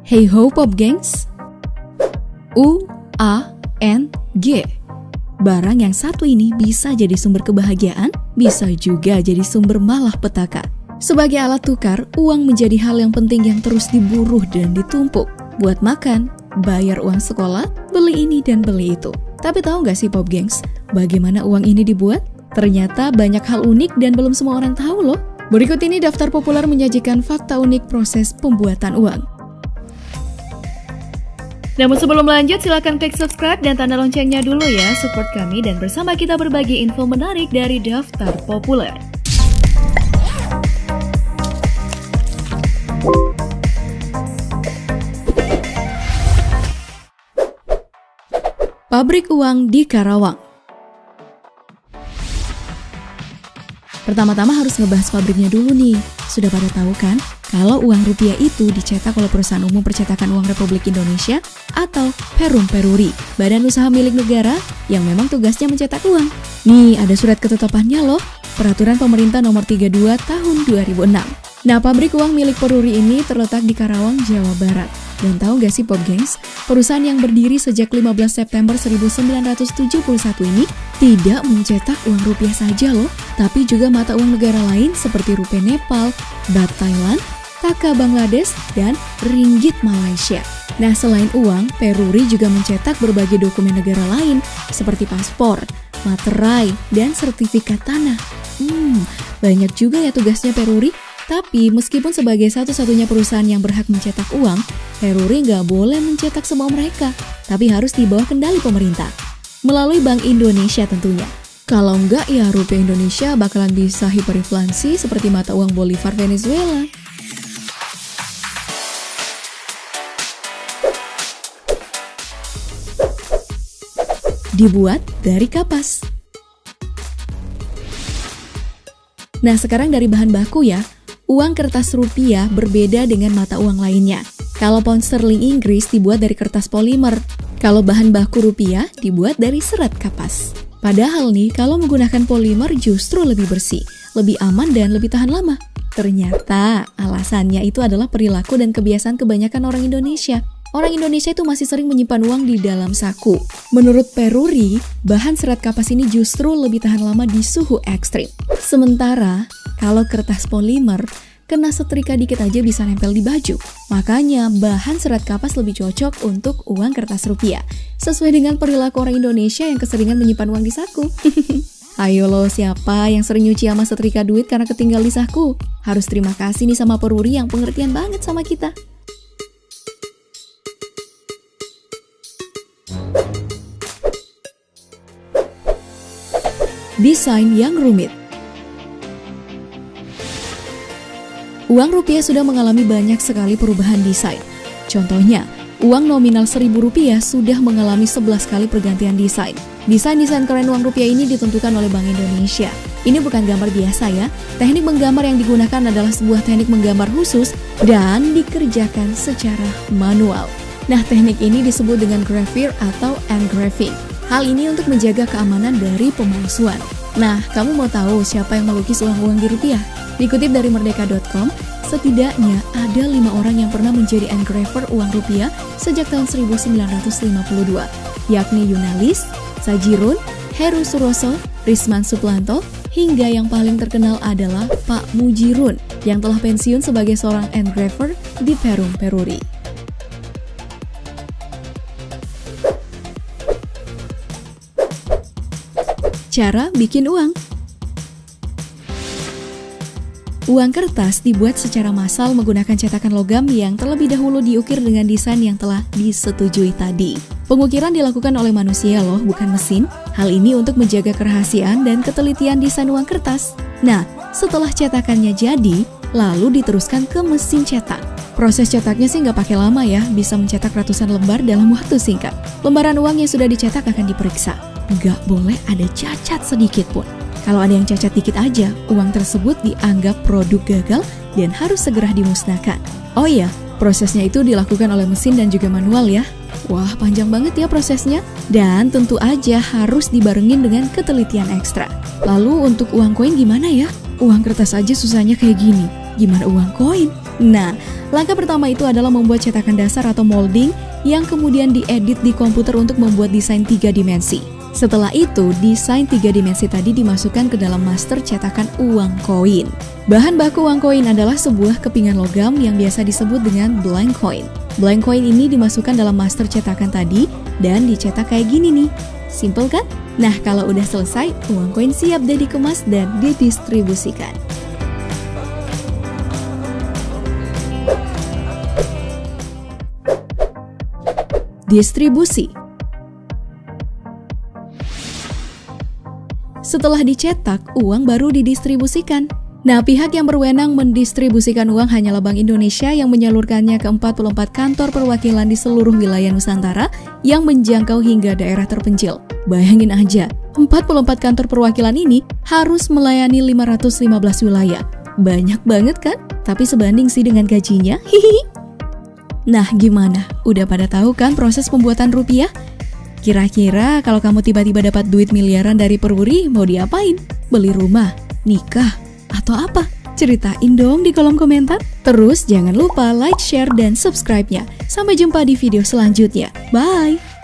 Hey ho pop gengs, U-A-N-G. Barang yang satu ini bisa jadi sumber kebahagiaan, bisa juga jadi sumber malapetaka. Sebagai alat tukar, uang menjadi hal yang penting yang terus diburu dan ditumpuk. Buat makan, bayar uang sekolah, beli ini dan beli itu. Tapi tahu gak sih pop gengs, bagaimana uang ini dibuat? Ternyata banyak hal unik dan belum semua orang tahu loh. Berikut ini daftar populer menyajikan fakta unik proses pembuatan uang. Namun sebelum lanjut, silakan klik subscribe dan tanda loncengnya dulu ya, support kami dan bersama kita berbagi info menarik dari daftar populer. Pabrik uang di Karawang. Pertama-tama harus ngebahas pabriknya dulu nih. Sudah pada tahu kan, kalau uang rupiah itu dicetak oleh Perusahaan Umum Percetakan Uang Republik Indonesia atau Perum Peruri, badan usaha milik negara yang memang tugasnya mencetak uang. Nih, ada surat ketetapannya loh, Peraturan Pemerintah Nomor 32 Tahun 2006. Nah, pabrik uang milik Peruri ini terletak di Karawang, Jawa Barat. Dan tahu gak sih pop gengs, perusahaan yang berdiri sejak 15 September 1971 ini tidak mencetak uang rupiah saja loh, tapi juga mata uang negara lain seperti rupiah Nepal, baht Thailand, taka Bangladesh, dan ringgit Malaysia. Nah, selain uang, Peruri juga mencetak berbagai dokumen negara lain seperti paspor, materai, dan sertifikat tanah. Banyak juga ya tugasnya Peruri. Tapi meskipun sebagai satu-satunya perusahaan yang berhak mencetak uang, Peruri nggak boleh mencetak semua mereka, tapi harus di bawah kendali pemerintah. Melalui Bank Indonesia tentunya. Kalau nggak ya rupiah Indonesia bakalan bisa hiperinflasi seperti mata uang Bolivar Venezuela. Dibuat dari kapas. Nah, sekarang dari bahan baku ya. Uang kertas rupiah berbeda dengan mata uang lainnya. Kalau pound sterling Inggris dibuat dari kertas polimer. Kalau bahan baku rupiah dibuat dari serat kapas. Padahal nih, kalau menggunakan polimer justru lebih bersih, lebih aman dan lebih tahan lama. Ternyata alasannya itu adalah perilaku dan kebiasaan kebanyakan orang Indonesia. Orang Indonesia itu masih sering menyimpan uang di dalam saku. Menurut Peruri, bahan serat kapas ini justru lebih tahan lama di suhu ekstrim. Sementara, kalau kertas polimer, kena setrika dikit aja bisa nempel di baju. Makanya, bahan serat kapas lebih cocok untuk uang kertas rupiah. Sesuai dengan perilaku orang Indonesia yang keseringan menyimpan uang di saku. Ayo lo, siapa yang sering nyuci sama setrika duit karena ketinggal di saku? Harus terima kasih nih sama Peruri yang pengertian banget sama kita. Desain yang rumit. Uang rupiah sudah mengalami banyak sekali perubahan desain. Contohnya, uang nominal Rp1.000 sudah mengalami 11 kali pergantian desain. Desain-desain keren uang rupiah ini ditentukan oleh Bank Indonesia. Ini bukan gambar biasa ya. Teknik menggambar yang digunakan adalah sebuah teknik menggambar khusus dan dikerjakan secara manual. Nah, teknik ini disebut dengan gravure atau engraving. Hal ini untuk menjaga keamanan dari pemalsuan. Nah, kamu mau tahu siapa yang melukis uang-uang di rupiah? Dikutip dari merdeka.com, setidaknya ada 5 orang yang pernah menjadi engraver uang rupiah sejak tahun 1952, yakni Yunalis, Sajirun, Heru Suroso, Risman Suplanto, hingga yang paling terkenal adalah Pak Mujirun, yang telah pensiun sebagai seorang engraver di Perum Peruri. Cara bikin uang. Uang kertas dibuat secara massal menggunakan cetakan logam yang terlebih dahulu diukir dengan desain yang telah disetujui tadi. Pengukiran dilakukan oleh manusia loh, bukan mesin. Hal ini untuk menjaga kerahasiaan dan ketelitian desain uang kertas. Nah, setelah cetakannya jadi, lalu diteruskan ke mesin cetak. Proses cetaknya sih nggak pakai lama ya, bisa mencetak ratusan lembar dalam waktu singkat. Lembaran uang yang sudah dicetak akan diperiksa. Nggak boleh ada cacat sedikit pun. Kalau ada yang cacat dikit aja, uang tersebut dianggap produk gagal dan harus segera dimusnahkan. Oh iya, prosesnya itu dilakukan oleh mesin dan juga manual ya. Wah, panjang banget ya prosesnya. Dan tentu aja harus dibarengin dengan ketelitian ekstra. Lalu untuk uang koin gimana ya? Uang kertas aja susahnya kayak gini. Gimana uang koin? Nah, langkah pertama itu adalah membuat cetakan dasar atau molding yang kemudian diedit di komputer untuk membuat desain 3 dimensi. Setelah itu, desain 3 dimensi tadi dimasukkan ke dalam master cetakan uang koin. Bahan baku uang koin adalah sebuah kepingan logam yang biasa disebut dengan blank coin. Blank coin ini dimasukkan dalam master cetakan tadi dan dicetak kayak gini nih. Simple kan? Nah, kalau udah selesai, uang koin siap deh dikemas dan didistribusikan. Distribusi. Setelah dicetak, uang baru didistribusikan. Nah, pihak yang berwenang mendistribusikan uang hanyalah Bank Indonesia yang menyalurkannya ke 44 kantor perwakilan di seluruh wilayah Nusantara yang menjangkau hingga daerah terpencil. Bayangin aja, 44 kantor perwakilan ini harus melayani 515 wilayah. Banyak banget kan? Tapi sebanding sih dengan gajinya. Hihihi. Nah, gimana? Udah pada tahu kan proses pembuatan rupiah? Kira-kira kalau kamu tiba-tiba dapat duit miliaran dari peruri, mau diapain? Beli rumah? Nikah? Atau apa? Ceritain dong di kolom komentar. Terus jangan lupa like, share, dan subscribe-nya. Sampai jumpa di video selanjutnya. Bye!